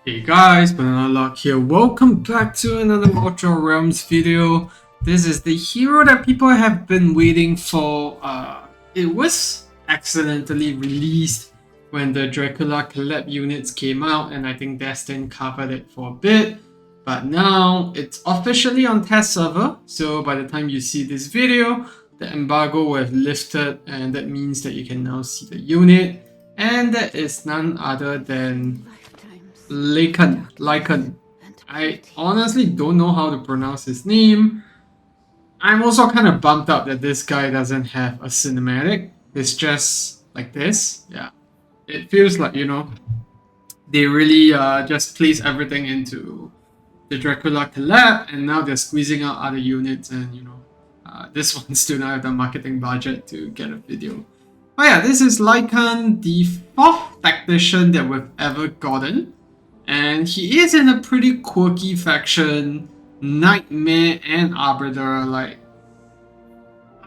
Hey guys, Banana Lock here. Welcome back to another Ultra Realms video. This is the hero that people have been waiting for. It was accidentally released when the Dracula collab units came out, and I think Destin covered it for a bit. But now it's officially on test server, so by the time you see this video, the embargo will have lifted, and that means that you can now see the unit. And that is none other than Leikan. I honestly don't know how to pronounce his name. I'm also kind of bummed out that this guy doesn't have a cinematic. It's just like this. Yeah. It feels like, they really just place everything into the Dracula collab and now they're squeezing out other units and, this one still not have the marketing budget to get a video. But yeah, this is Leikan, the 4th Tactician that we've ever gotten. And he is in a pretty quirky faction, Nightmare and Arbiter. Like,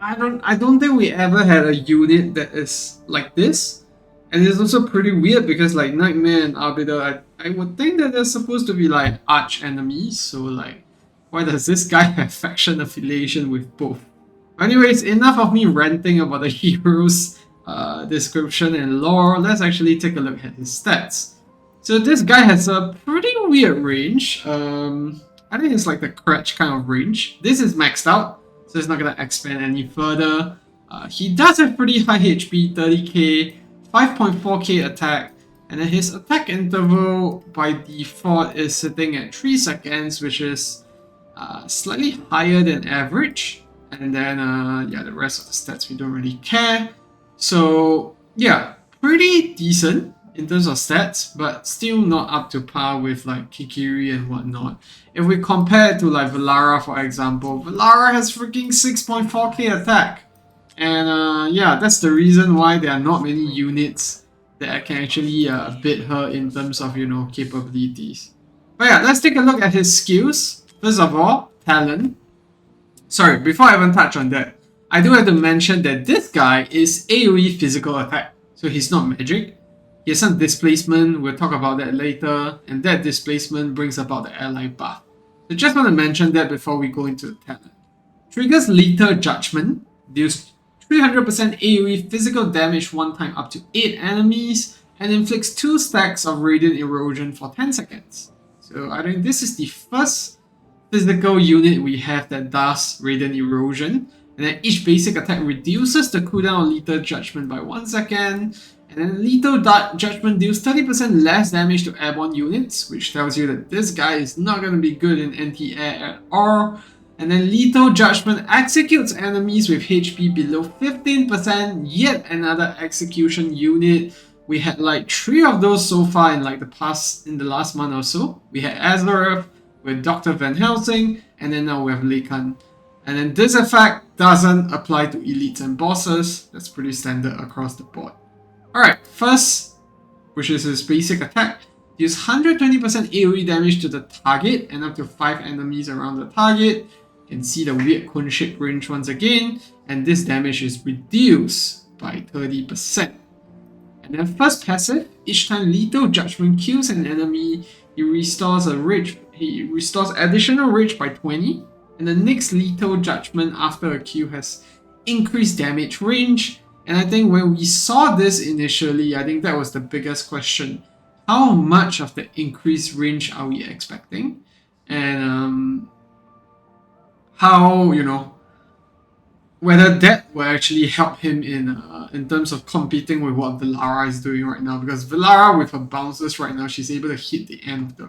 I don't think we ever had a unit that is like this. And it's also pretty weird because like Nightmare and Arbiter, I would think that they're supposed to be like arch enemies. So like, why does this guy have faction affiliation with both? Anyways, enough of me ranting about the hero's description and lore. Let's actually take a look at his stats. So this guy has a pretty weird range. I think it's like the crutch kind of range. This is maxed out, so it's not going to expand any further. He does have pretty high HP, 30k, 5.4k attack, and then his attack interval by default is sitting at 3 seconds, which is slightly higher than average. And then, yeah, the rest of the stats we don't really care. So, yeah, pretty decent in terms of stats, but still not up to par with like Kikiri and whatnot. If we compare it to like Velara, for example, Velara has freaking 6.4k attack. And yeah, that's the reason why there are not many units that can actually beat her in terms of, capabilities. But yeah, let's take a look at his skills. First of all, talent. Sorry, before I even touch on that, I do have to mention that this guy is AoE physical attack, so he's not magic. He has some displacement, we'll talk about that later, and that displacement brings about the ally buff. So just want to mention that before we go into the talent. Triggers Lethal Judgment, deals 300% AoE physical damage one time up to 8 enemies, and inflicts 2 stacks of Radiant Erosion for 10 seconds. So I think this is the first physical unit we have that does Radiant Erosion, and then each basic attack reduces the cooldown of Lethal Judgment by 1 second, and then Lethal Judgment deals 30% less damage to airborne units, which tells you that this guy is not going to be good in anti-air at all. And then Lethal Judgment executes enemies with HP below 15%, yet another execution unit. We had like 3 of those so far in like in the last month or so. We had Azeroth with Dr. Van Helsing, and then now we have Leikan. And then this effect doesn't apply to elites and bosses. That's pretty standard across the board. Alright, first, which is his basic attack, deals 120% AoE damage to the target and up to 5 enemies around the target. You can see the weird cone shape range once again, and this damage is reduced by 30%. And then first passive, each time Lethal Judgment kills an enemy, he restores additional rage by 20, and the next Lethal Judgment after a kill has increased damage range. And I think when we saw this initially, I think that was the biggest question. How much of the increased range are we expecting? And how, whether that will actually help him in terms of competing with what Velara is doing right now. Because Velara, with her bounces right now, she's able to hit the end of the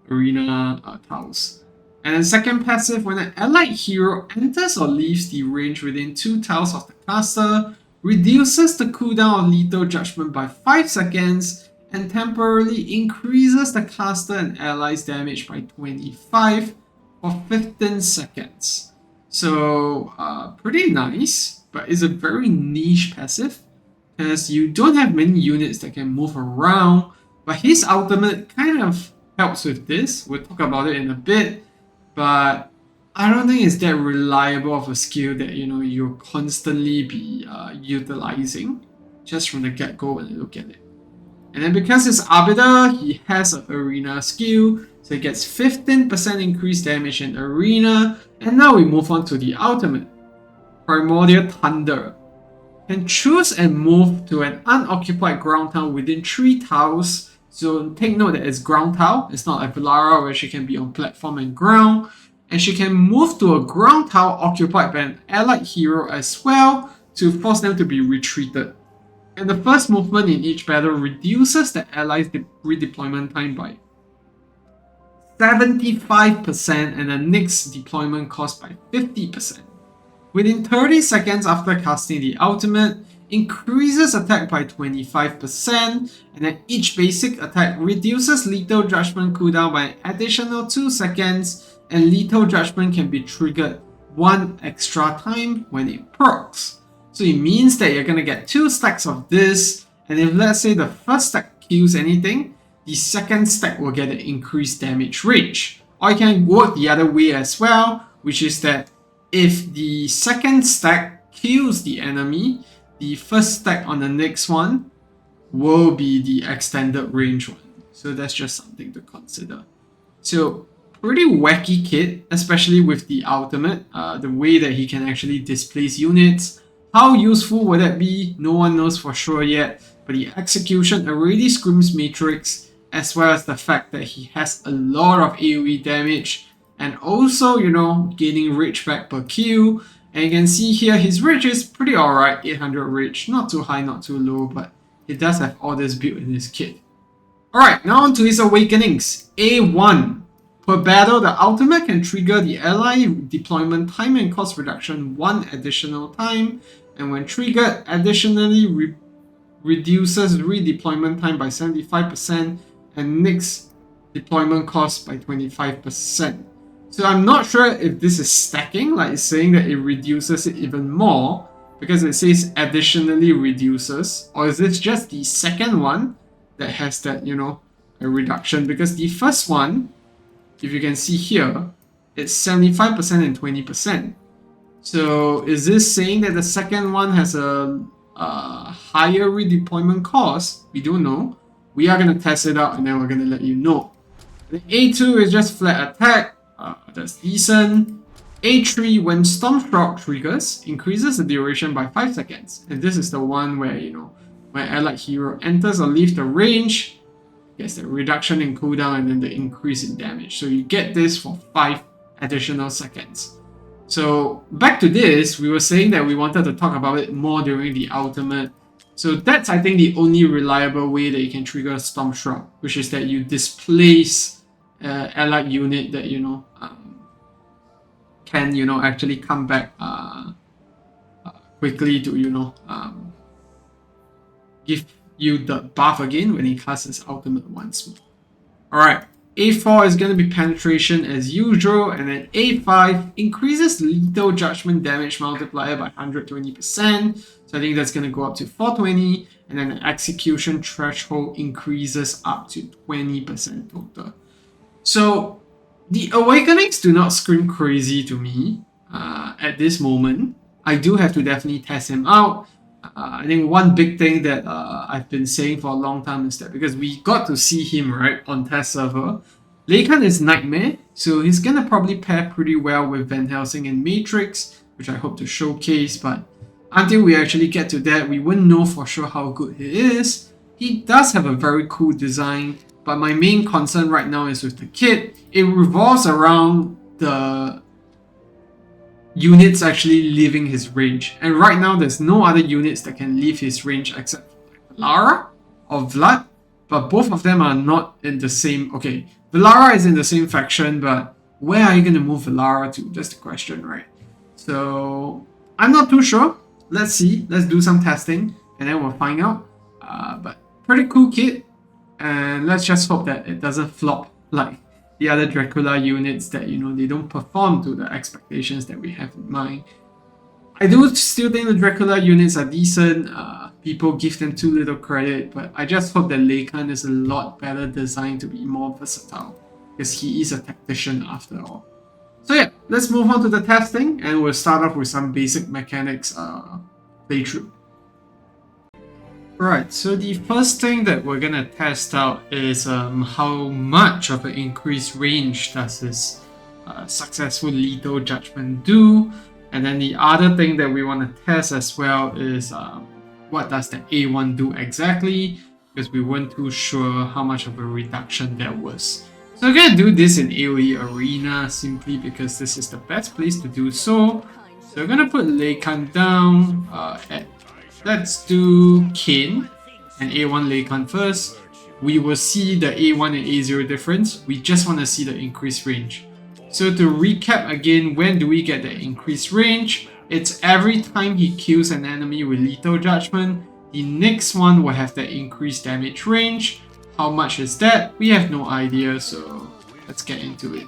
arena tiles. And then second passive, when an allied hero enters or leaves the range within 2 tiles of the caster, reduces the cooldown of Lethal Judgment by 5 seconds, and temporarily increases the caster and allies damage by 25 for 15 seconds. So pretty nice, but it's a very niche passive, because you don't have many units that can move around, but his ultimate kind of helps with this. We'll talk about it in a bit. But I don't think it's that reliable of a skill that you'll constantly be utilizing just from the get-go when you look at it. And then because it's Arbiter, he has an Arena skill, so he gets 15% increased damage in Arena. And now we move on to the ultimate, Primordial Thunder. Can choose and move to an unoccupied ground tile within 3 tiles. So take note that it's ground tile. It's not like Valara where she can be on platform and ground. And she can move to a ground tile occupied by an allied hero as well to force them to be retreated. And the first movement in each battle reduces the allies' redeployment time by 75% and the next deployment cost by 50%. Within 30 seconds after casting the ultimate, increases attack by 25%, and then each basic attack reduces Lethal Judgment cooldown by an additional 2 seconds, and Lethal Judgment can be triggered 1 extra time when it procs. So it means that you're gonna get 2 stacks of this, and if let's say the first stack kills anything, the second stack will get an increased damage range. Or you can work the other way as well, which is that if the second stack kills the enemy, the first stack on the next one will be the extended range one. So that's just something to consider. So pretty wacky kit, especially with the ultimate, the way that he can actually displace units. How useful will that be? No one knows for sure yet, but the execution already screams Matrix, as well as the fact that he has a lot of AoE damage, and also, you know, gaining rage back per kill. And you can see here his rage is pretty alright, 800 rage, not too high, not too low, but he does have all this built in his kit. Alright, now on to his awakenings. A1. Per battle, the ultimate can trigger the ally deployment time and cost reduction 1 additional time, and when triggered, additionally reduces redeployment time by 75% and next deployment cost by 25%. So I'm not sure if this is stacking, like it's saying that it reduces it even more because it says additionally reduces, or is this just the second one that has that, you know, a reduction? Because the first one, if you can see here, it's 75% and 20%. So is this saying that the second one has a higher redeployment cost? We don't know. We are going to test it out and then we're going to let you know. The A2 is just flat attack. That's decent. A3, when Stormstroke triggers, increases the duration by 5 seconds. And this is the one where, you know, when allied hero enters or leaves the range, gets the reduction in cooldown and then the increase in damage. So you get this for 5 additional seconds. So back to this, we were saying that we wanted to talk about it more during the ultimate. So that's, I think, the only reliable way that you can trigger Stormstroke, which is that you displace allied unit that, you know, can, you know, actually come back quickly to, you know, give you the buff again when he casts his ultimate once more. Alright, A4 is going to be penetration as usual, and then A5 increases lethal judgment damage multiplier by 120%. So I think that's going to go up to 420, and then the execution threshold increases up to 20% total. So the awakenings do not scream crazy to me at this moment. I do have to definitely test him out. I think one big thing that I've been saying for a long time is that because we got to see him, right, on test server, Leikan is Nightmare, so he's gonna probably pair pretty well with Van Helsing and Matrix, which I hope to showcase, but until we actually get to that, we wouldn't know for sure how good he is. He does have a very cool design, but my main concern right now is with the kit. It revolves around the units actually leaving his range. And right now, there's no other units that can leave his range except Lara or Vlad. But both of them are not in the same... Okay, Valara is in the same faction, but where are you going to move Valara to? That's the question, right? So, I'm not too sure. Let's see. Let's do some testing, and then we'll find out. But pretty cool kit. And let's just hope that it doesn't flop like the other Dracula units that, you know, they don't perform to the expectations that we have in mind. I do still think the Dracula units are decent. People give them too little credit, but I just hope that Leikan is a lot better designed to be more versatile, because he is a tactician after all. So yeah, let's move on to the testing, and we'll start off with some basic mechanics playthrough. Right, so the first thing that we're gonna test out is how much of an increased range does this successful lethal judgment do, and then the other thing that we want to test as well is what does the A1 do exactly, because we weren't too sure how much of a reduction there was. So we're gonna do this in AoE Arena simply because this is the best place to do so. So we're gonna put Leikan down at, let's do Kane and A1 Leikan first. We will see the A1 and A0 difference. We just want to see the increased range. So to recap again, when do we get the increased range? It's every time he kills an enemy with lethal judgment. The next one will have the increased damage range. How much is that? We have no idea, so let's get into it.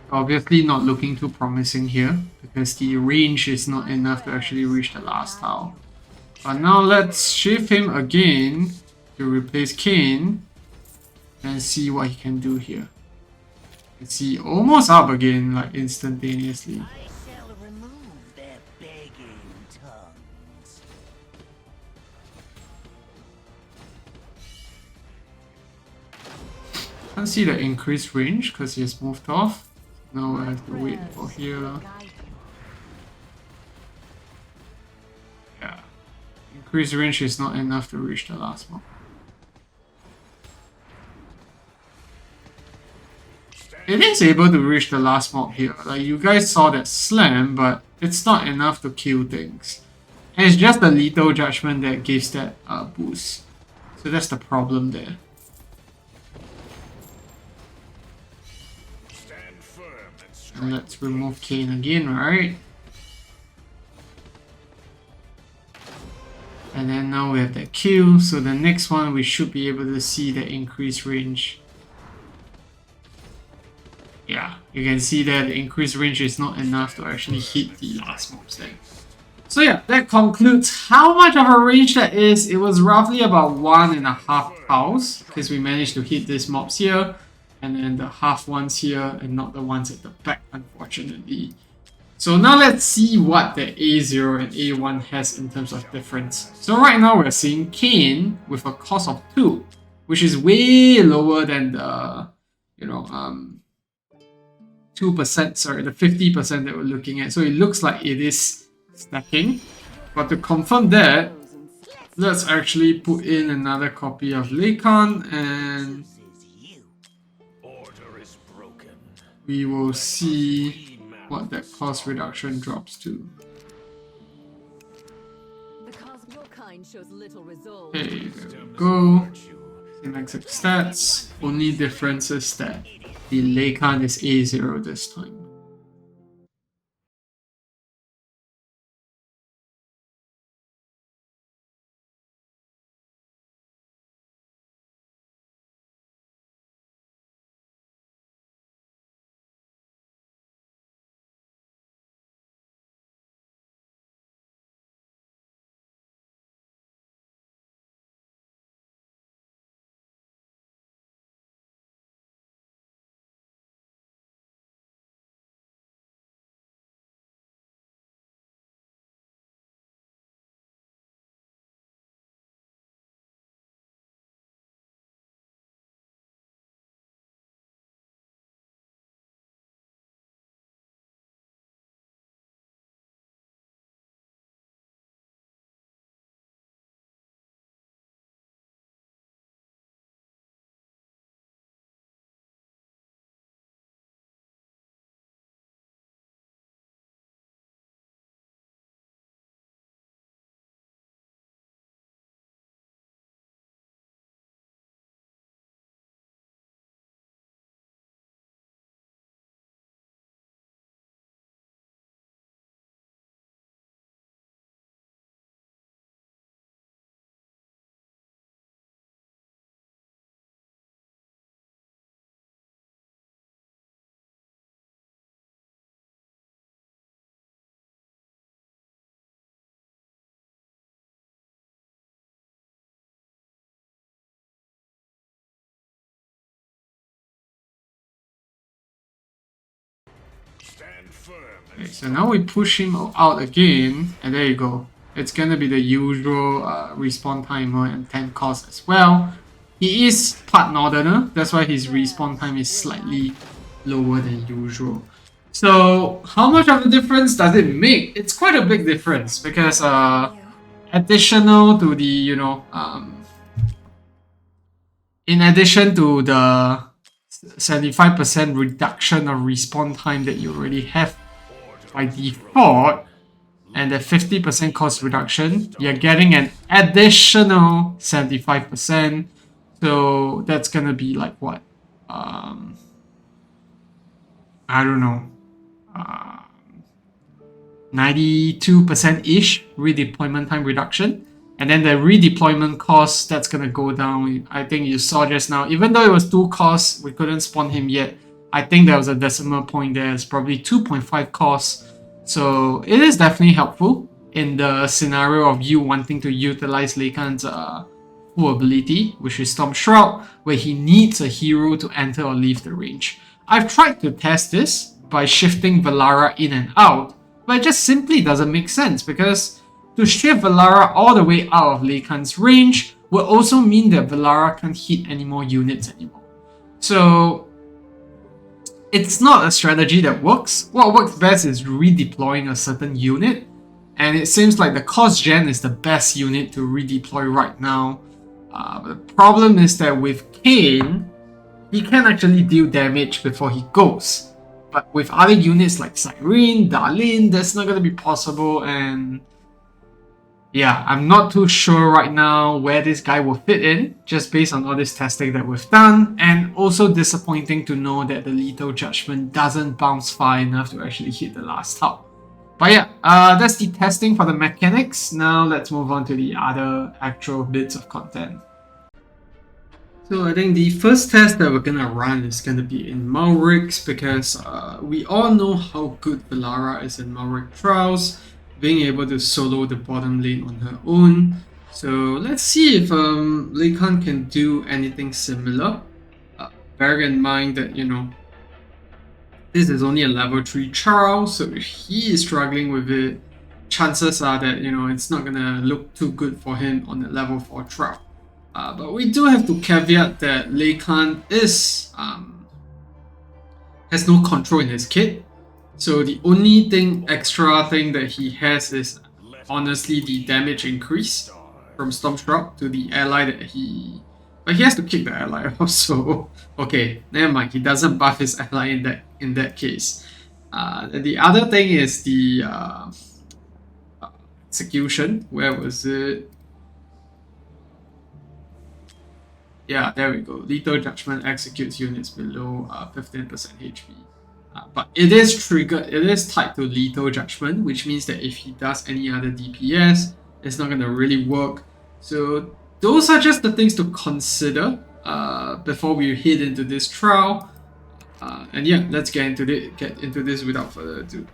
Obviously not looking too promising here because the range is not enough to actually reach the last tile. But now let's shift him again to replace Kane and see what he can do here. Let's see, almost up again, like instantaneously. Can't see the increased range because he has moved off. Now I have to wait for here. Yeah. Increased range is not enough to reach the last mob. It is able to reach the last mob here. Like you guys saw that slam, but it's not enough to kill things. And it's just the lethal judgment that gives that boost. So that's the problem there. And let's remove Kane again, right? And then now we have that kill, so the next one we should be able to see the increased range. Yeah, you can see that the increased range is not enough to actually hit the last mobs there. So yeah, that concludes how much of a range that is. It was roughly about 1.5 tiles, because we managed to hit these mobs here. And then the half ones here and not the ones at the back, unfortunately. So now let's see what the A0 and A1 has in terms of difference. So right now we're seeing Kane with a cost of 2, which is way lower than the, 2%, sorry, the 50% that we're looking at. So it looks like it is stacking. But to confirm that, let's actually put in another copy of Leikan and we will see what that cost reduction drops to. Okay, there we go. Same exact stats. Only difference is that the Leikan is A0 this time. Okay, so now we push him out again, and there you go. It's gonna be the usual respawn timer and 10 cost as well. He is part Northerner, that's why his respawn time is slightly lower than usual. So how much of a difference does it make? It's quite a big difference because additional to the, in addition to the 75% reduction of respawn time that you already have by default, and the 50% cost reduction, you're getting an additional 75%. So that's gonna be like what? I don't know. 92%-ish redeployment time reduction. And then the redeployment cost, that's gonna go down. I think you saw just now, even though it was 2 costs, we couldn't spawn him yet. I think there was a decimal point there. It's probably 2.5 costs. So it is definitely helpful in the scenario of you wanting to utilize Leikan's full ability, which is Storm Shroud, where he needs a hero to enter or leave the range. I've tried to test this by shifting Valara in and out, but it just simply doesn't make sense because to shift Valara all the way out of Leikan's range will also mean that Valara can't hit any more units anymore. So it's not a strategy that works. What works best is redeploying a certain unit, and it seems like the cost gen is the best unit to redeploy right now. The problem is that with Kayn, he can actually deal damage before he goes. But with other units like Cyrene, Darlene, that's not going to be possible, and yeah, I'm not too sure right now where this guy will fit in, just based on all this testing that we've done, and also disappointing to know that the Lethal Judgment doesn't bounce far enough to actually hit the last top. But yeah, that's the testing for the mechanics. Now let's move on to the other actual bits of content. So I think the first test that we're gonna run is gonna be in Malriks because we all know how good Valara is in Malrik Trials, being able to solo the bottom lane on her own. So let's see if Leikan can do anything similar. Bear in mind that, this is only a level 3 trial, so if he is struggling with it, chances are that, it's not gonna look too good for him on the level 4 trial. But we do have to caveat that Leikan has no control in his kit. So the only extra thing that he has is honestly the damage increase. from Stormstruck to the ally that he... But he has to kick the ally also. Okay, never mind. He doesn't buff his ally in that case. The other thing is the execution. Where was it? Yeah, there we go. Lethal Judgment executes units below 15% HP. But it is triggered, it is tied to Lethal Judgment, which means that if he does any other DPS, it's not going to really work. So those are just the things to consider before we head into this trial. And yeah, let's get into this without further ado.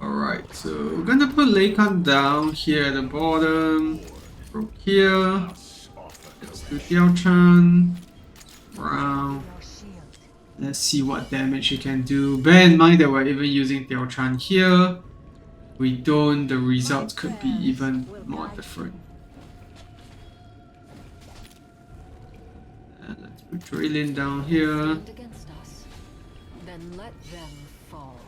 Alright, so we're gonna put Leikan down here at the bottom. From here. Let's do Tactician. Round. Let's see what damage he can do. Bear in mind that we're even using Tactician here. If we don't, the results could be even more different. And let's put Traylin down here. Then let them fall.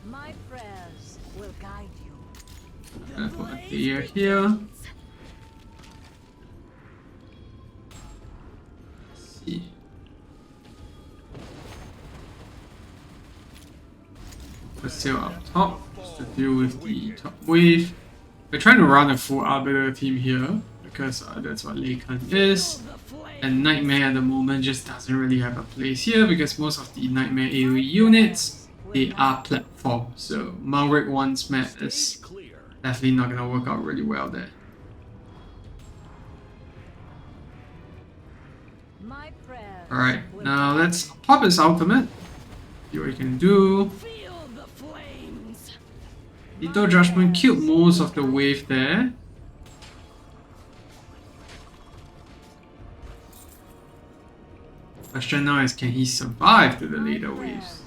My prayers will guide you. I'm gonna put a deer here. Let's see. We're still up top, just to deal with the top wave. We're trying to run a full arbiter team here, because that's what Leikan is. And Nightmare at the moment just doesn't really have a place here, because most of the Nightmare AoE units, they are platform. So Malriks once met is definitely not going to work out really well there. Alright, now let's pop his ultimate. See what he can do. Lethal Judgment killed most of the wave there. Question now is, can he survive to the later waves?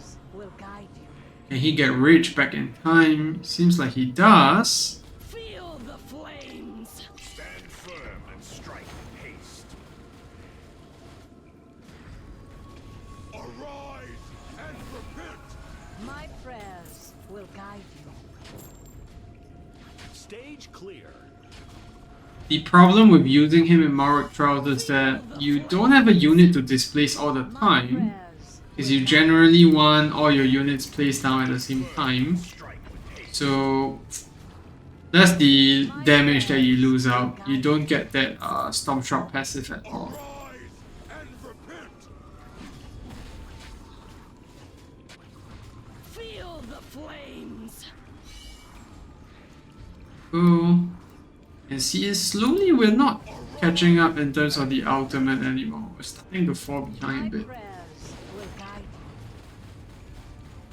Can he get rage back in time? Seems like he does. Feel the flames. Stand firm and strike with haste. Arise and repent. My prayers will guide you. Stage clear. The problem with using him in Malriks trials is that you don't have a unit to displace all the time. Because you generally want all your units placed down at the same time. So that's the damage that you lose out. You don't get that Stormstruck passive at all. Feel the flames. Cool. And see, slowly we're not catching up in terms of the ultimate anymore. We're starting to fall behind a bit.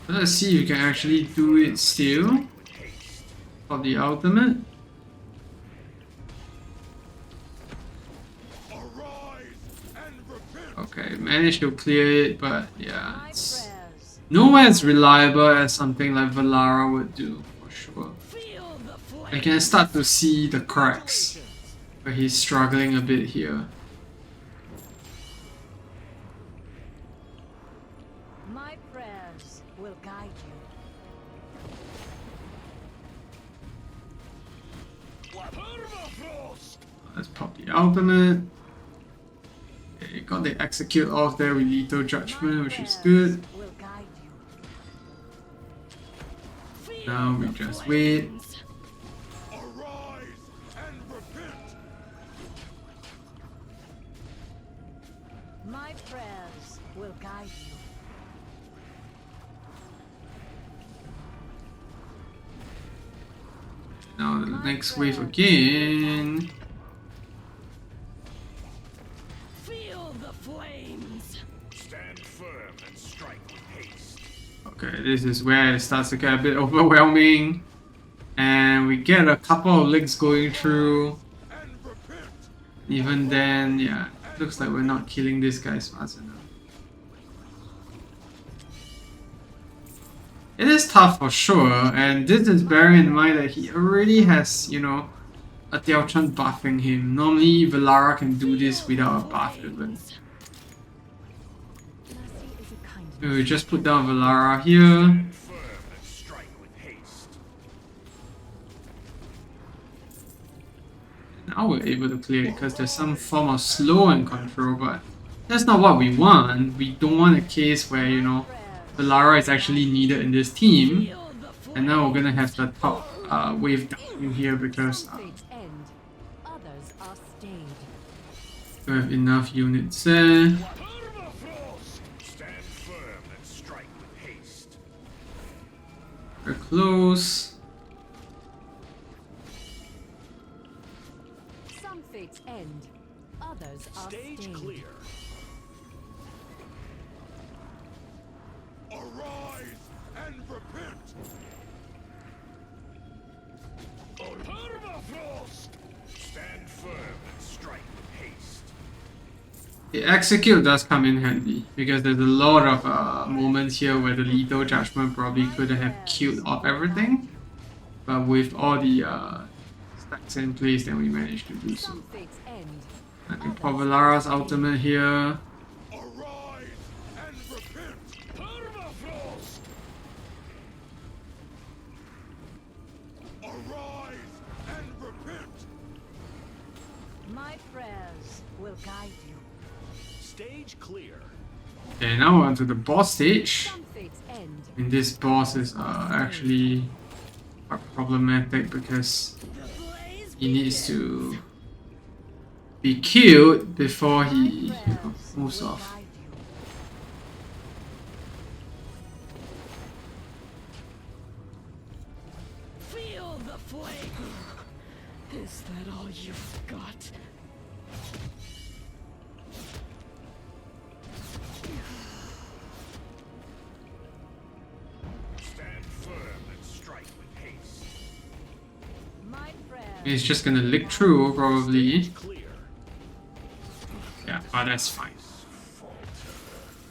Let's see if you can actually do it still. Of the ultimate. Okay, managed to clear it, but yeah, it's nowhere as reliable as something like Valara would do, for sure. I can start to see the cracks, but he's struggling a bit here. My prayers will guide you. Let's pop the ultimate. Okay, got the execute off there with Lethal Judgment, which is good. Now we just wait. My prayers will guide you. Now the next wave again. Feel the flames. Stand firm and strike with haste. Okay, this is where it starts to get a bit overwhelming. And we get a couple of links going through. Even then, yeah, looks like we're not killing these guys fast enough. It is tough for sure, and this is bearing in mind that he already has, you know, a Diao buffing him. Normally Valara can do this without a buff even. Mercy is a kindness. We just put down Valara here. Stand firm and strike with haste. Now we're able to clear it because there's some form of slow and control, but that's not what we want. We don't want a case where, you know, Valara is actually needed in this team. Feel the And now we're gonna have the top wave down here because Some fates end, others are stayed. we have enough units there. Permafrost. Stand firm and strike with haste. We're close. Some fates end, others are Stage stayed. clear. Arise and repent. Permafrost. Stand firm and strike with haste. The execute does come in handy because there's a lot of moments here where the lethal judgment probably could have killed off everything, but with all the stacks in place, then we managed to do so. Some fates end, I think for Valara's ultimate here. Arise and repent. Permafrost. Arise and repent. my prayers will guide you. Stage clear. Okay, now we're onto the boss stage. Some fates end, And this boss is actually quite problematic because The blaze he needs to be killed before he moves will off. guide you. Feel the flame. Is that all you've got? Stand firm and strike with haste. My prayers He's just gonna lick through probably. Clear. Yeah, but that's fine.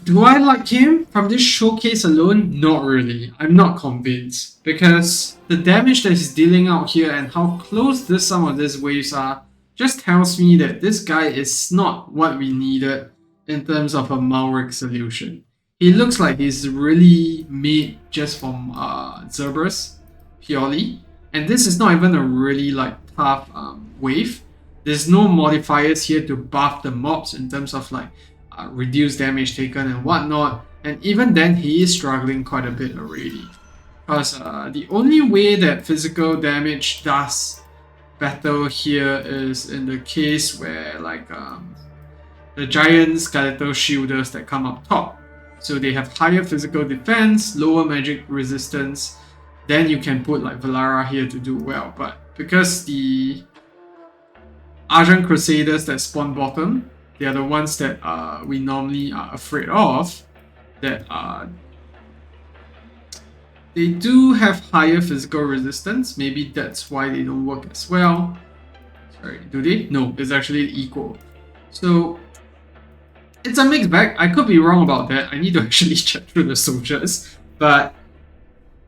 Do I like him from this showcase alone? Not really. I'm not convinced because the damage that he's dealing out here and how close some of these waves are just tells me that this guy is not what we needed in terms of a Malriks solution. He looks like he's really made just from Cerberus purely, and this is not even a really like tough wave. There's no modifiers here to buff the mobs in terms of like reduce damage taken and whatnot, and even then he is struggling quite a bit already. Because the only way that physical damage does better here is in the case where like the giant skeletal shielders that come up top. So they have higher physical defense, lower magic resistance, then you can put like Valara here to do well. But because the Argent Crusaders that spawn bottom, they are the ones that we normally are afraid of, that they do have higher physical resistance. Maybe that's why they don't work as well. Sorry, do they? No, it's actually equal. So it's a mixed bag. I could be wrong about that. I need to actually check through the soldiers, but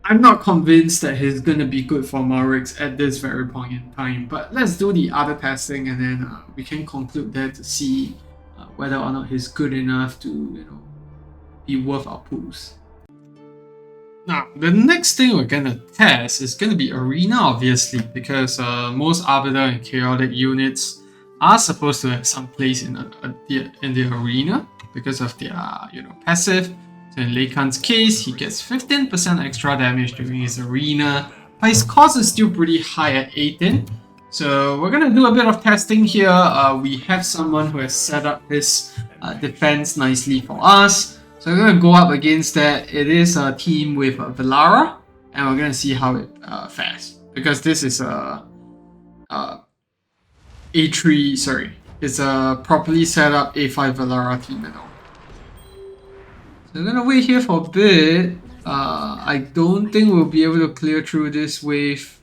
I'm not convinced that he's gonna be good for Malriks at this very point in time. But let's do the other testing and then we can conclude there to see whether or not he's good enough to, be worth our pools. Now, the next thing we're gonna test is gonna be Arena, obviously, because most Arbiter and Chaotic units are supposed to have some place in the arena because of their passive. So in Leikan's case, he gets 15% extra damage during his arena, but his cost is still pretty high at 18. So we're gonna do a bit of testing here. We have someone who has set up his defense nicely for us. So we're gonna go up against that. It is a team with Valara, and we're gonna see how it fares. Because this is a A3, sorry, it's a properly set up A5 Valara team and all. So I'm gonna wait here for a bit. I don't think we'll be able to clear through this wave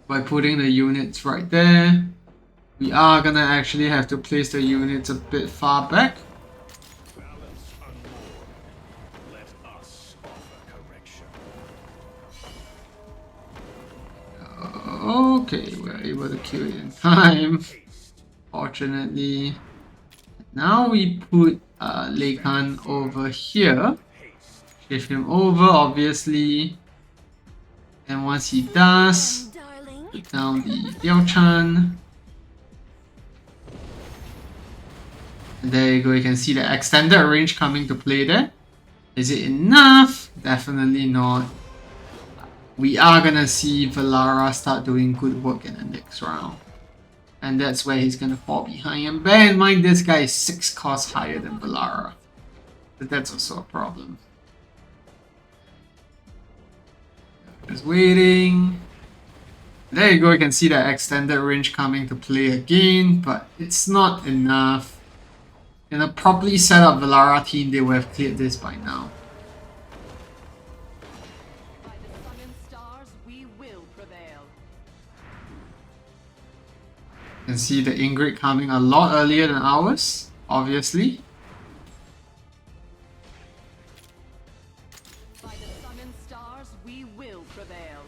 by putting the units right there. We are gonna actually have to place the units a bit far back. Balance unworn. Let us offer correction. Okay, we're able to kill it in time. Fortunately. Now we put Leikan over here. Shift him over, obviously. And once he does, put down the Liao-chan. And there you go, you can see the extended range coming to play there. Is it enough? Definitely not. We are gonna see Valara start doing good work in the next round. And that's where he's gonna fall behind. And bear in mind, this guy is 6 costs higher than Valara. But that's also a problem. Just waiting. There you go, you can see that extended range coming to play again, but it's not enough. In a properly set up Valara team, they would have cleared this by now. By the sun and stars, we will prevail. You can see the Ingrid coming a lot earlier than ours, obviously. By the sun and stars, we will prevail.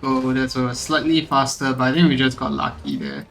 Oh, that's slightly faster, but I think we just got lucky there.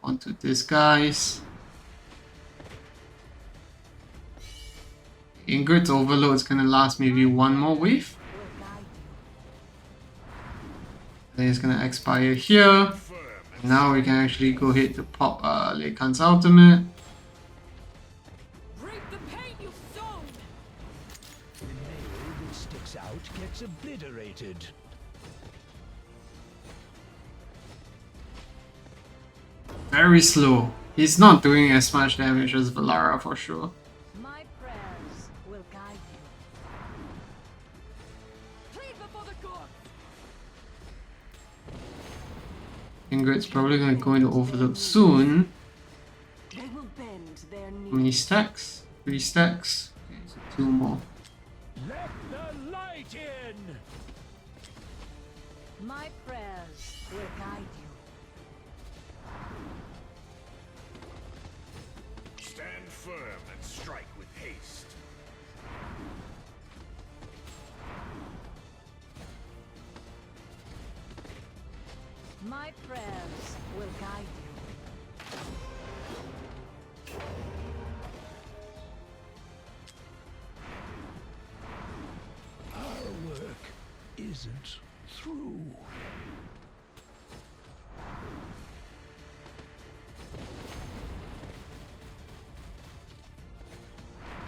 Onto this, guys. Ingrid's overload is gonna last maybe one more wave. Then it's gonna expire here. Now we can actually go ahead to pop Leikan's ultimate. Reap the pain you've sown. The nail that sticks out gets obliterated. Very slow. He's not doing as much damage as Valara for sure. My prayers will guide you. Plead before the gods. Ingrid's probably gonna go into overload soon. They will bend their How many knees. stacks? 3 stacks. Okay, so 2 more. Let the light in. My prayers will guide you. Stand firm and strike with haste. My prayers will guide you. Our work isn't through.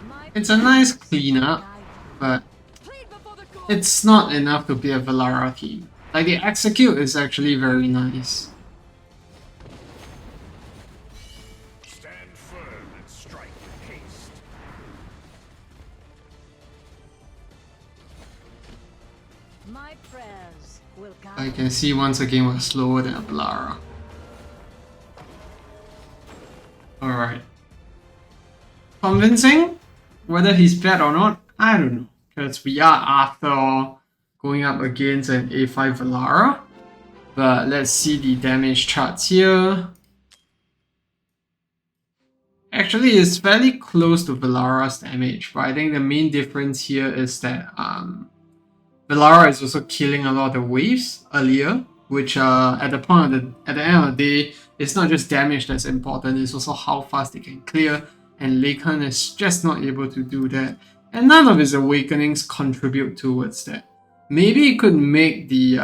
My It's a nice cleanup, guide you. but Plead before the gods. it's not enough to be a Valara team. Like, the execute is actually very nice. Stand firm and strike with haste. My prayers will I guide you. can see once again we're slower than a Valara. Alright. Convincing? Whether he's bad or not, I don't know. Because we are, after all, going up against an A5 Valara. But let's see the damage charts here. Actually, it's fairly close to Valara's damage, but I think the main difference here is that Valara is also killing a lot of the waves earlier, which at the end of the day, it's not just damage that's important, it's also how fast they can clear, and Leikan is just not able to do that, and none of his awakenings contribute towards that. Maybe it could make the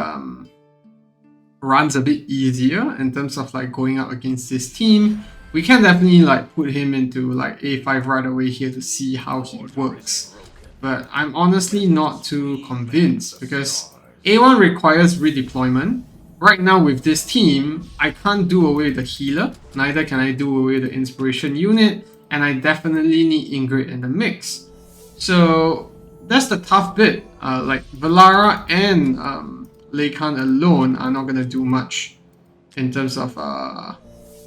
runs a bit easier in terms of like going up against this team, we can definitely like put him into like A5 right away here to see how he works. But I'm honestly not too convinced because A1 requires redeployment. Right now with this team, I can't do away with the healer, neither can I do away with the inspiration unit, and I definitely need Ingrid in the mix. So that's the tough bit. Like Valara and Leikan alone are not gonna do much in terms of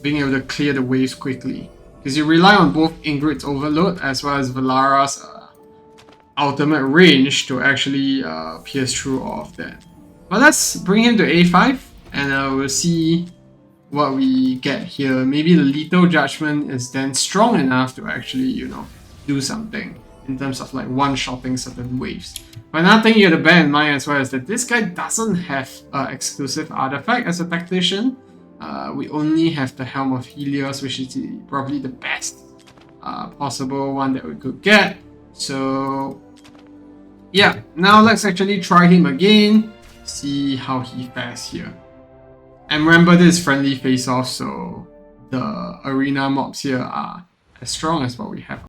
being able to clear the waves quickly. Because you rely on both Ingrid's overload as well as Valara's ultimate range to actually pierce through all of that. But let's bring him to A5 and we'll see what we get here. Maybe the Lethal Judgment is then strong enough to actually, you know, do something in terms of like one-shotting certain waves. But another thing you have to bear in mind as well is that this guy doesn't have an exclusive artifact as a tactician. We only have the Helm of Helios, which is probably the best possible one that we could get. So yeah, now let's actually try him again, see how he fares here. And remember, this is friendly face-off, so the arena mobs here are as strong as what we have.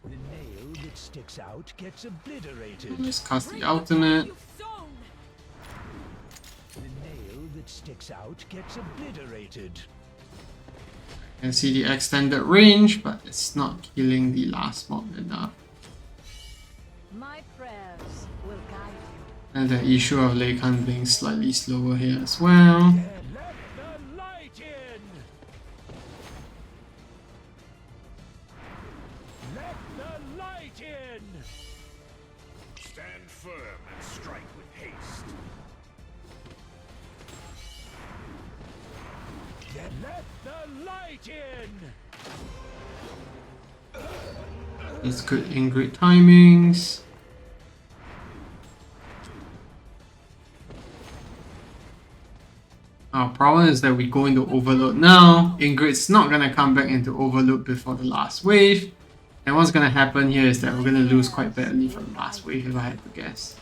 The nail that sticks out gets obliterated. Let's cast the ultimate. The nail that sticks out gets obliterated. You can see the extended range, but it's not killing the last mob enough. My prayers will guide you. And the issue of Leikan being slightly slower here as well. Let the light in! Let the light in! Stand firm and strike with haste. Let the light in! It's good Ingrid timings. Our problem is that we go into overload now. Ingrid's not gonna come back into overload before the last wave. And what's gonna happen here is that we're gonna lose quite badly from the last wave if I had to guess.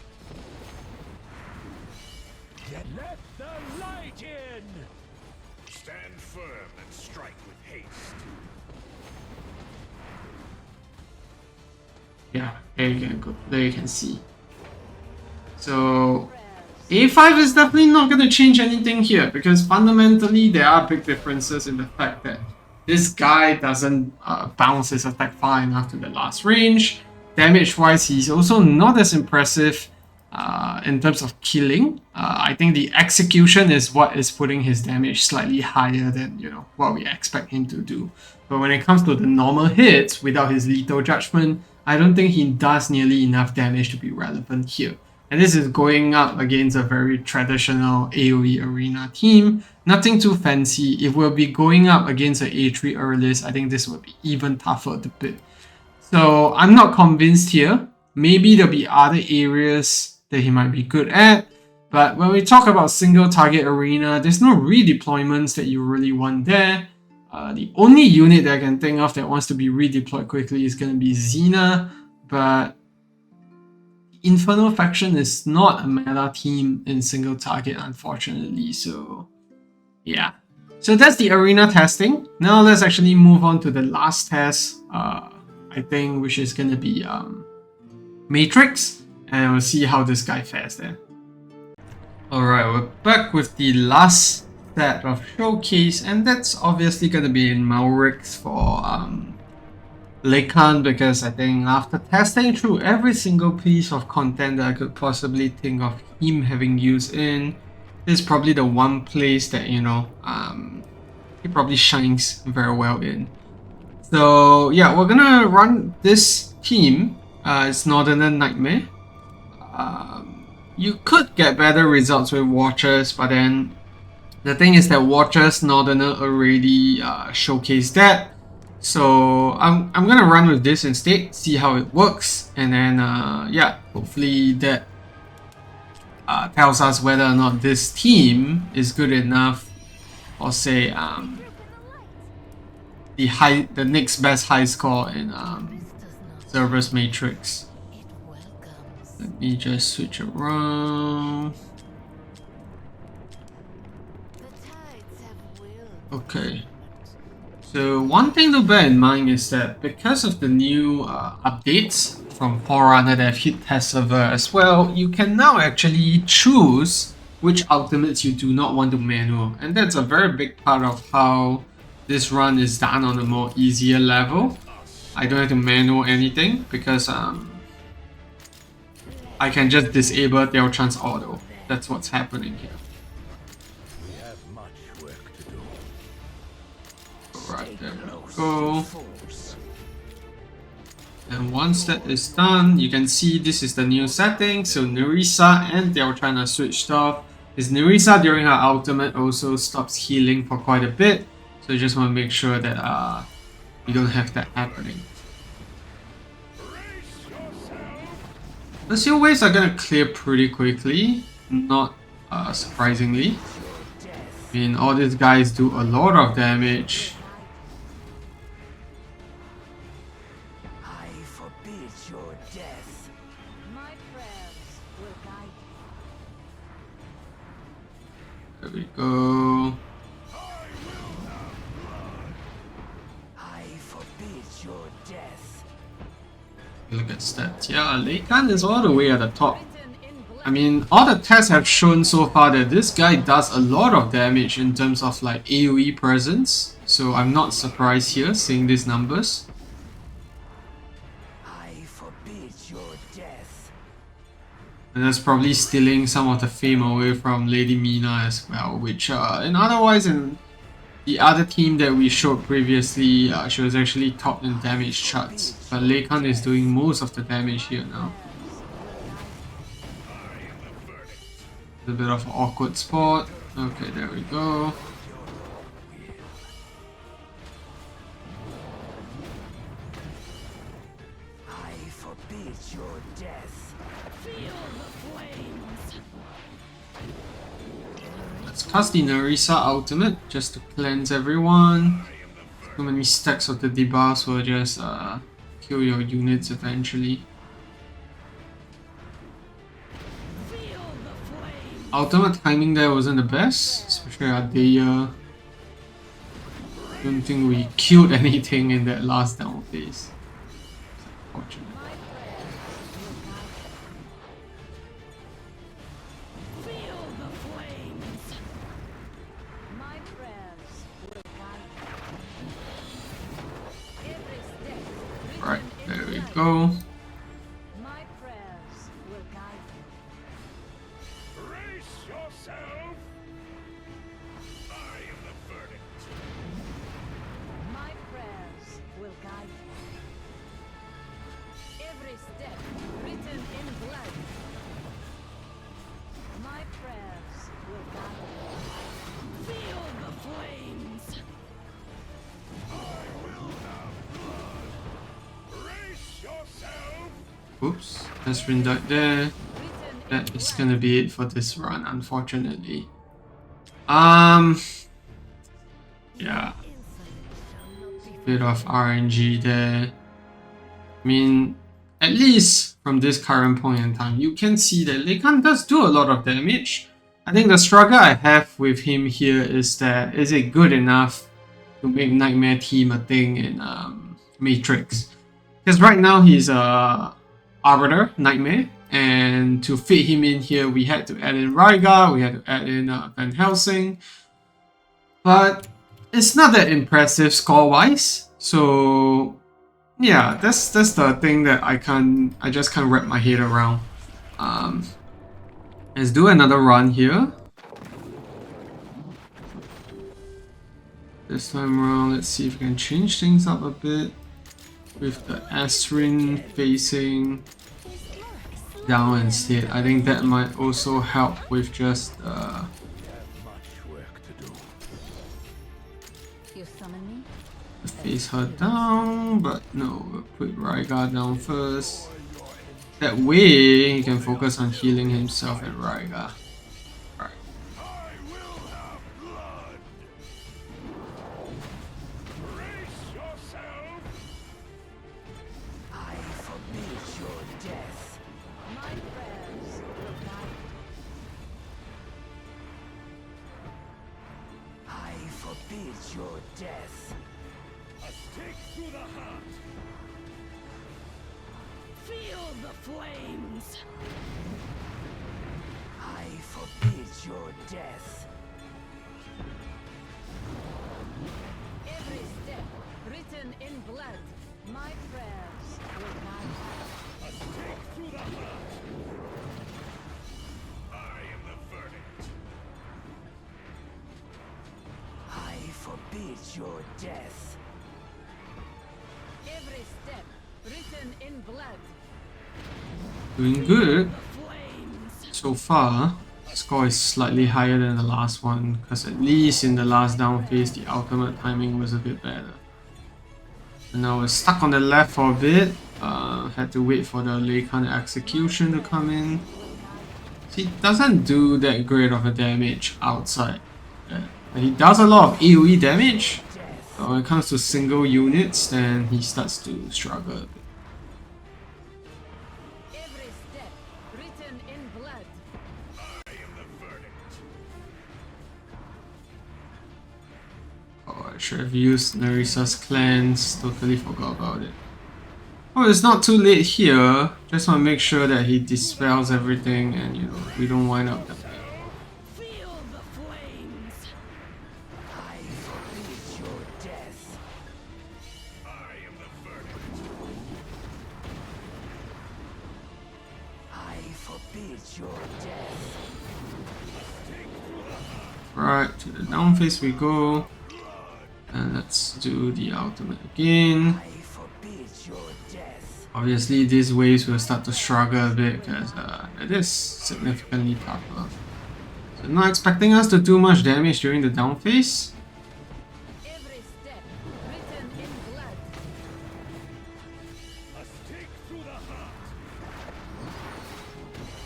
Let the light in! Stand firm and strike with haste. Yeah, there you can go. There you can see. So A5 is definitely not going to change anything here because fundamentally there are big differences in the fact that this guy doesn't bounce his attack far enough to the last range. Damage wise, he's also not as impressive in terms of killing. I think the execution is what is putting his damage slightly higher than what we expect him to do. But when it comes to the normal hits without his lethal judgment, I don't think he does nearly enough damage to be relevant here. And this is going up against a very traditional AoE arena team. Nothing too fancy. If we'll be going up against an A3 Earlist, I think this would be even tougher to beat. So I'm not convinced here. Maybe there'll be other areas that he might be good at. But when we talk about single target arena, there's no redeployments that you really want there. The only unit that I can think of that wants to be redeployed quickly is going to be Xena. But Infernal Faction is not a meta team in single target, unfortunately, so yeah. So that's the arena testing. Now let's actually move on to the last test, I think, which is going to be Matrix, and we'll see how this guy fares there. Alright, we're back with the last set of showcase, and that's obviously going to be in Malriks for Leikan, because I think after testing through every single piece of content that I could possibly think of him having used in, this is probably the one place that, he probably shines very well in. So yeah, we're gonna run this team. It's Northerner Nightmare. You could get better results with Watchers, but then the thing is that Watchers Northerner already showcased that. So I'm gonna run with this instead, see how it works, and then yeah, hopefully that tells us whether or not this team is good enough, or say the next best high score in Cerberus Matrix. Let me just switch around. Okay. So one thing to bear in mind is that because of the new updates from Forerunner that have hit test server as well, you can now actually choose which ultimates you do not want to manual, and that's a very big part of how this run is done on a more easier level. I don't have to manual anything because I can just disable Tail Chance Auto. That's what's happening here. Right, there we go. And once that is done, you can see this is the new setting. So Nerissa and Tail-Chan are switched off. Is Nerissa during her ultimate also stops healing for quite a bit. So you just want to make sure that you don't have that happening. The seal waves are gonna clear pretty quickly, not surprisingly. I mean, all these guys do a lot of damage. There we go. Look at stats. Yeah, Leikan is all the way at the top. I mean, all the tests have shown so far that this guy does a lot of damage in terms of like AoE presence. So I'm not surprised here seeing these numbers. And that's probably stealing some of the fame away from Lady Mina as well, which otherwise in the other team that we showed previously, she was actually top in damage charts. But Leikan is doing most of the damage here now. A bit of an awkward spot. Okay, there we go. cast the Nerissa ultimate just to cleanse everyone. Too many stacks of the debuffs will just kill your units eventually. Ultimate timing there wasn't the best, especially Adeya. Don't think we killed anything in that last down phase. Unfortunate. Right, there we go. My prayers will guide you. Brace yourself. I am the verdict. My prayers will guide you. Every step written in blood. My prayers will guide you. Feel the flames. Brace yourself. Oops, has been died there. That is gonna be it for this run, unfortunately. Yeah. Bit of RNG there. I mean, at least from this current point in time, you can see that Leikan does do a lot of damage. I think the struggle I have with him here is that is it good enough to make Nightmare Team a thing in Matrix? Because right now he's a Arbiter, Nightmare, and to fit him in here we had to add in Rygar, we had to add in Van Helsing. But it's not that impressive score-wise, so yeah, that's the thing that I just can't wrap my head around. Let's do another run here. This time around, let's see if we can change things up a bit with the Astrin facing down instead. I think that might also help with just You summon me? face her down, but no, we'll put Rygar down first. That way he can focus on healing himself and Rygar. Alright. I will have blood. Brace yourself. I forbid your death. My prayers will guide you. I forbid your death. A stake through the heart. Feel the flames. I forbid your death. Every step written in blood. My prayers will guide you. A stake through the heart. I am the verdict. I forbid your death. Every step written in blood. Doing good Flames. so far. Score is slightly higher than the last one, because at least in the last down phase the ultimate timing was a bit better. And now we're stuck on the left for a bit. Had to wait for the Leikan execution to come in. He doesn't do that great of a damage outside. He does a lot of AoE damage, but when it comes to single units, then he starts to struggle a bit. Every step written in blood. I am the verdict. Oh, I should have used Narissa's cleanse. Totally forgot about it. Oh, it's not too late here. Just want to make sure that he dispels everything and, you know, we don't wind up that way. Feel the flames. I forbid your death. I am the verdict. I forbid your death. Right, to the down phase we go. And let's do the ultimate again. I forbid your death. Obviously, these waves will start to struggle a bit because it is significantly tougher. So not expecting us to do much damage during the down phase. Every step written in blood. A stake through the heart.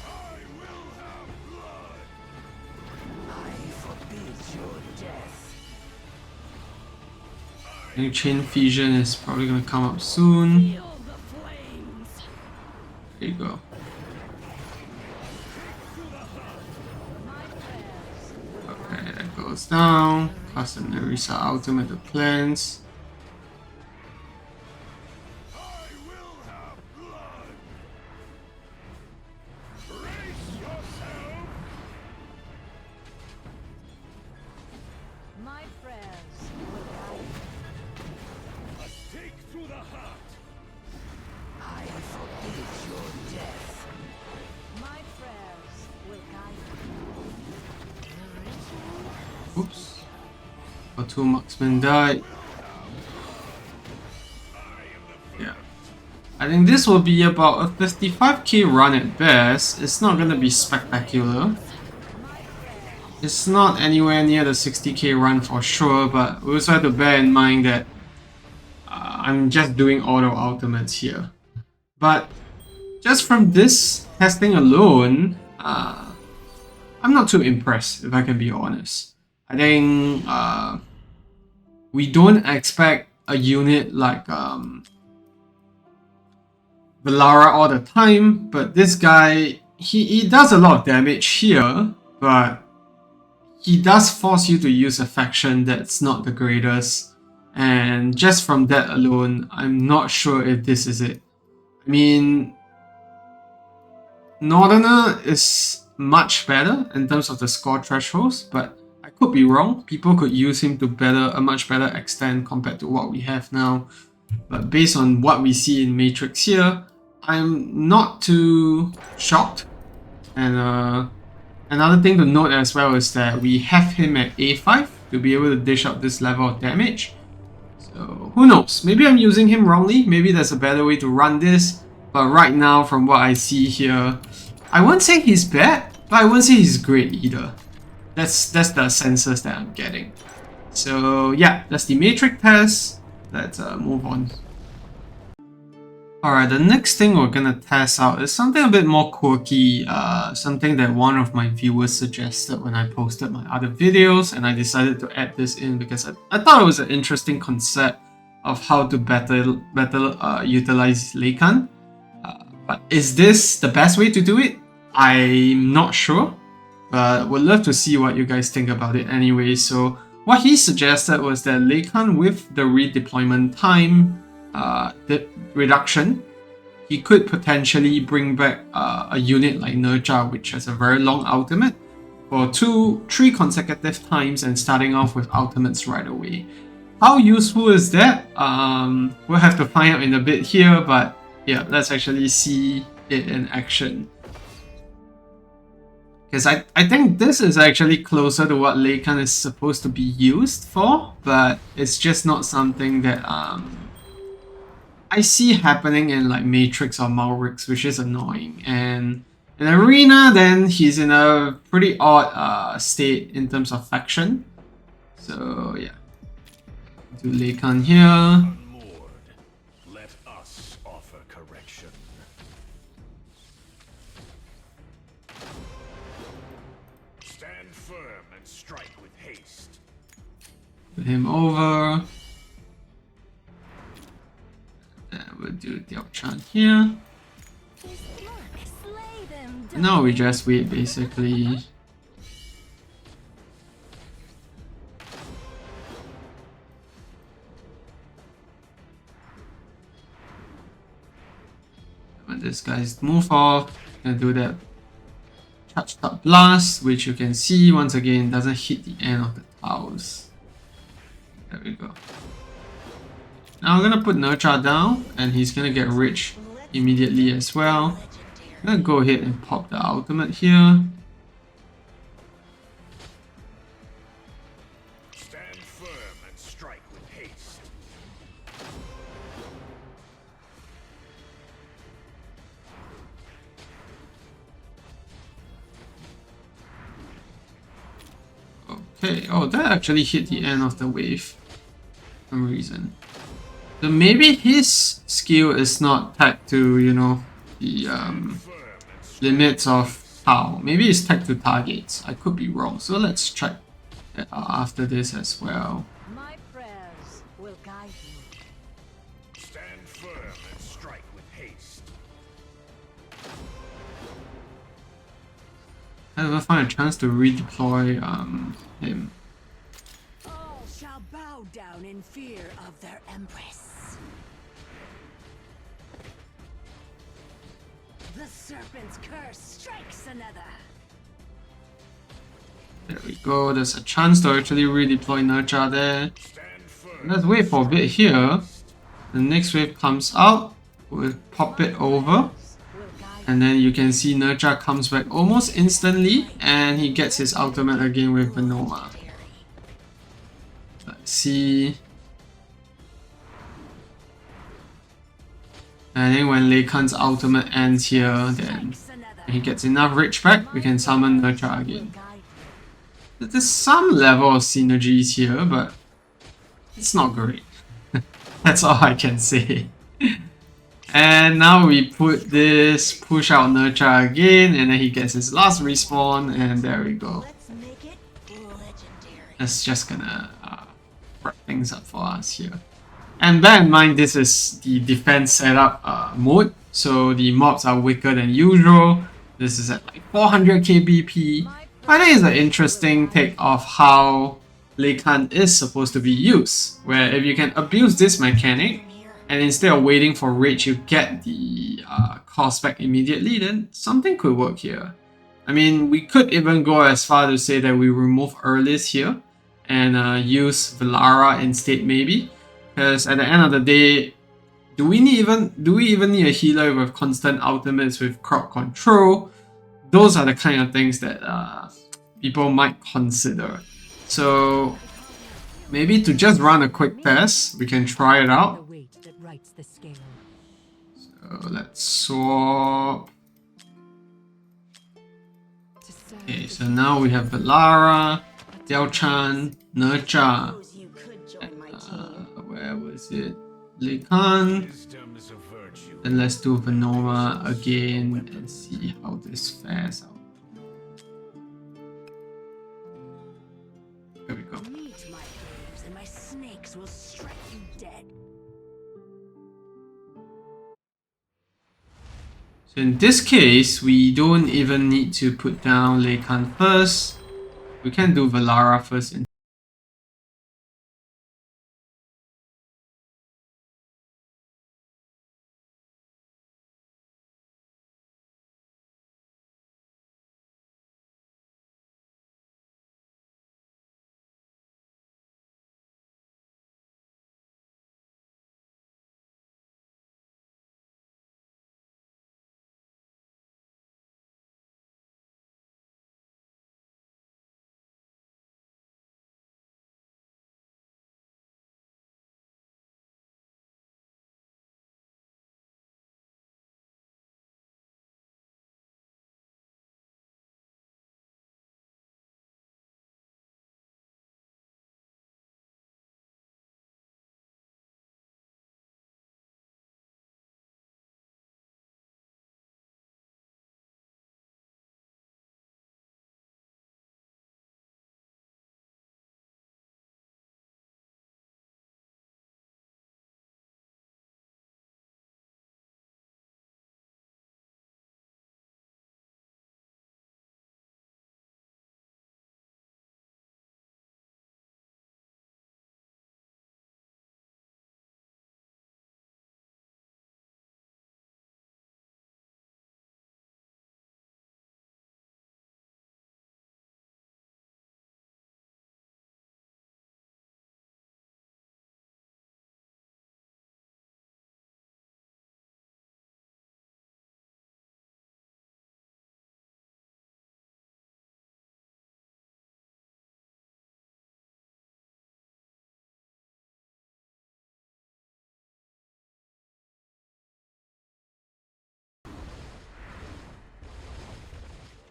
I will have blood. I forbid I think Chain Fusion is probably gonna come up soon. Feel the flames. There you go. My prayers. Okay, that goes down. Custom Nerissa ultimate the plants. I will have blood. Brace yourself. My prayers will guide you. A stake through the heart. I forbid your death. My prayers will guide Oops. Oh, 2 marksmen died. Yeah. I think this will be about a 55k run at best. It's not gonna be spectacular. It's not anywhere near the 60k run for sure, but we also have to bear in mind that I'm just doing auto ultimates here. But just from this testing alone, I'm not too impressed, if I can be honest. I think we don't expect a unit like Valara all the time, but this guy, he does a lot of damage here, but he does force you to use a faction that's not the greatest, and just from that alone, I'm not sure if this is it. I mean, Northerner is much better in terms of the score thresholds, but I could be wrong. People could use him to a much better extent compared to what we have now. But based on what we see in Matrix here, I'm not too shocked. And another thing to note as well is that we have him at A5 to be able to dish out this level of damage. So who knows? Maybe I'm using him wrongly. Maybe there's a better way to run this. But right now, from what I see here, I won't say he's bad, but I won't say he's great either. That's the senses that I'm getting. So yeah, that's the Matrix test. Let's move on. Alright, the next thing we're gonna test out is something a bit more quirky, something that one of my viewers suggested when I posted my other videos, and I decided to add this in because I thought it was an interesting concept of how to better utilize Leikan. But is this the best way to do it? I'm not sure, but would love to see what you guys think about it anyway. So what he suggested was that Leikan with the redeployment time the reduction, he could potentially bring back a unit like Nerja, which has a very long ultimate, for 2-3 consecutive times and starting off with ultimates right away. How useful is that? We'll have to find out in a bit here, but yeah, let's actually see it in action. Because I think this is actually closer to what Leikan is supposed to be used for, but it's just not something that I see happening in like Matrix or Malriks, which is annoying. And in Arena, then he's in a pretty odd state in terms of faction. So yeah, do Leikan here. Unmoored. Let us offer correction. Stand firm and strike with haste. Put him over. We'll do Tactician here. Now we just wait basically. When this guy's move off, gonna do that charged up blast, which you can see once again doesn't hit the end of the towers. There we go. Now we're gonna put Nerja down, and he's gonna get rich immediately as well. I'm gonna go ahead and pop the ultimate here. Stand firm and strike with haste. Okay, oh, that actually hit the end of the wave for some reason. So maybe his skill is not tagged to, you know, the limits of how. Maybe it's tagged to targets. I could be wrong. So let's check that out after this as well. My prayers will guide I'll ever find a chance to redeploy him. All shall bow down in fear of their empress. The serpent's curse strikes another. There we go, there's a chance to actually redeploy Nurture there. Stand firm. Let's wait for a bit here. The next wave comes out, we'll pop it over. And then you can see Nurture comes back almost instantly and he gets his ultimate again with Venoma. Let's see. And then when Leikan's ultimate ends here, then he gets enough rich back, we can summon Nurture again. There's some level of synergies here, but it's not great. That's all I can say. And now we put this, push out Nurture again, and then he gets his last respawn, and there we go. Let's make it legendary. That's just gonna wrap things up for us here. And bear in mind, this is the defense setup mode, so the mobs are weaker than usual. This is at like 400 kbp. I think it's an interesting take of how Leikan is supposed to be used, where if you can abuse this mechanic, and instead of waiting for rage, you get the cost back immediately, then something could work here. I mean, we could even go as far to say that we remove Earlis here and use Velara instead, maybe. Because at the end of the day, do we even need a healer with constant ultimates with crowd control? Those are the kind of things that people might consider. So maybe to just run a quick test, we can try it out. So let's swap. Okay, so now we have Velara, Diao-chan, Nurture. Where was it? Leikan. Wisdom is a virtue. Then let's do Venoma again and see how this fares out. There we go. Meet my waves and my snakes will strike you dead. So in this case, we don't even need to put down Leikan first. We can do Velara first.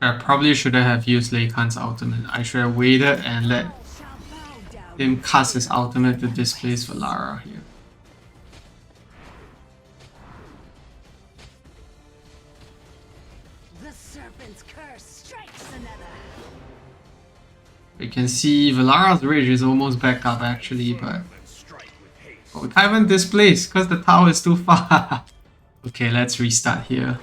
I probably shouldn't have used Leikan's ultimate. I should have waited and let him cast his ultimate to displace Velara here. The serpent's curse strikes another. You can see Velara's rage is almost back up actually, but we can't even displace because the tower is too far. Okay, let's restart here.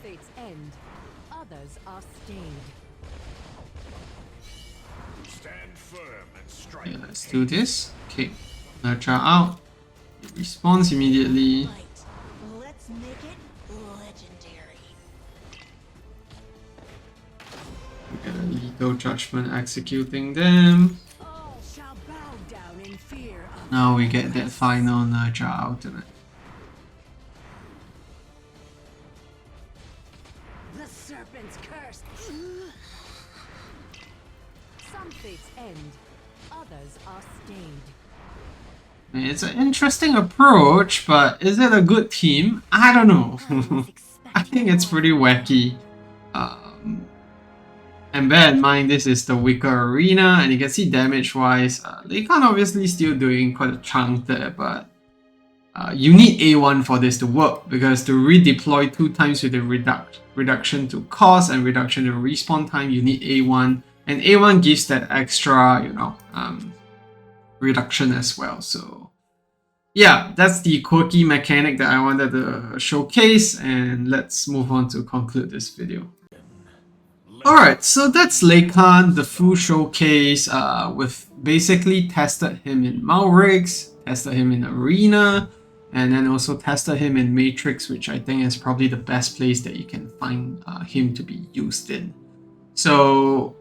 fates end, others are stayed. Stand firm and strike. Okay, let's do this. Okay, nurture out. It responds immediately. Right. Let's make it legendary. We get a lethal judgment executing them. All shall bow down in fear of Now we get that final nurture ultimate. the serpent's curse. Some fates end, others are stayed. It's an interesting approach, but is it a good team? I don't know. I think it's pretty wacky. And bear in mind, this is the weaker arena, and you can see damage-wise, Leikan obviously still doing quite a chunk there, but you need A1 for this to work, because to redeploy 2 times with a reduction to cost and reduction to respawn time, you need A1, and A1 gives that extra, reduction as well. So yeah, that's the quirky mechanic that I wanted to showcase, and let's move on to conclude this video. Alright, so that's Leikan, the full showcase. We've basically tested him in Malriks, tested him in Arena, and then also tested him in Matrix, which I think is probably the best place that you can find him to be used in. So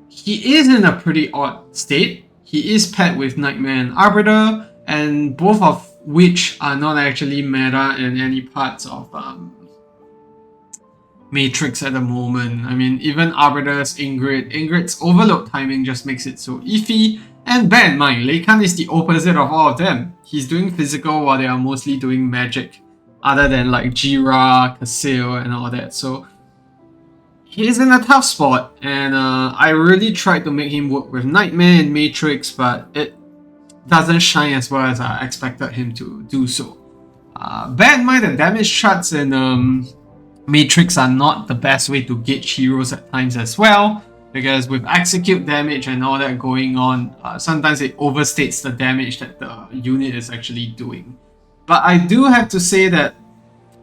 he is in a pretty odd state. He is paired with Nightmare and Arbiter, and both of which are not actually meta in any parts of Matrix at the moment. I mean, even Arbiter's Ingrid's overload timing just makes it so iffy. And bear in mind, Leikan is the opposite of all of them. He's doing physical while they are mostly doing magic, other than like Jira, Kasil, and all that. So he's in a tough spot, and I really tried to make him work with Nightmare and Matrix, but it doesn't shine as well as I expected him to do so. Bear in mind that damage charts in Matrix are not the best way to gauge heroes at times as well, because with execute damage and all that going on, sometimes it overstates the damage that the unit is actually doing. But I do have to say that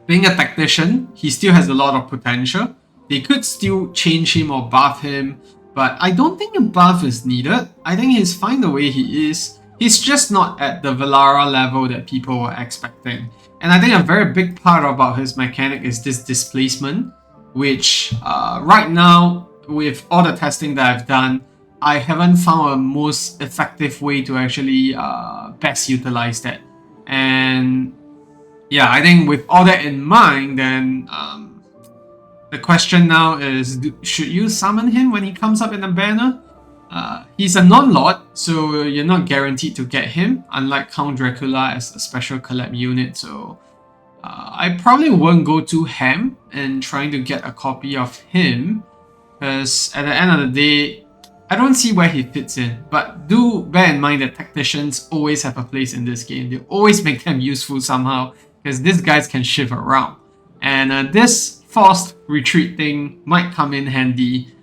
being a tactician, he still has a lot of potential. They could still change him or buff him, but I don't think a buff is needed. I think he's fine the way he is. He's just not at the Valara level that people were expecting. And I think a very big part about his mechanic is this displacement, which right now, with all the testing that I've done, I haven't found a most effective way to actually best utilize that. And yeah, I think with all that in mind, then the question now is, should you summon him when he comes up in a banner? He's a non-lot, so you're not guaranteed to get him, unlike Count Dracula as a special collab unit. So I probably won't go too ham in trying to get a copy of him, because at the end of the day, I don't see where he fits in. But do bear in mind that tacticians always have a place in this game. They always make them useful somehow, because these guys can shift around. And this forced retreat thing might come in handy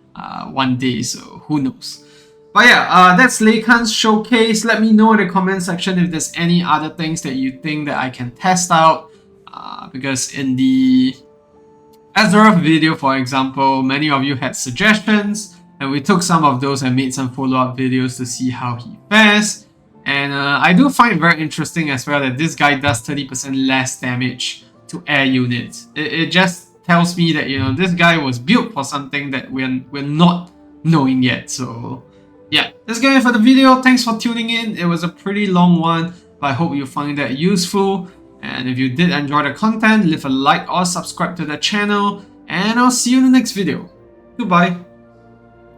one day, so who knows. But yeah, that's Leikan's showcase. Let me know in the comment section if there's any other things that you think that I can test out. Because in the Azeroth video, for example, many of you had suggestions, and we took some of those and made some follow-up videos to see how he fares. And I do find it very interesting as well that this guy does 30% less damage to air units. It just tells me that, you know, this guy was built for something that we're not knowing yet. So yeah, that's it for the video. Thanks for tuning in. It was a pretty long one, but I hope you find that useful. And if you did enjoy the content, leave a like or subscribe to the channel, and I'll see you in the next video. Goodbye.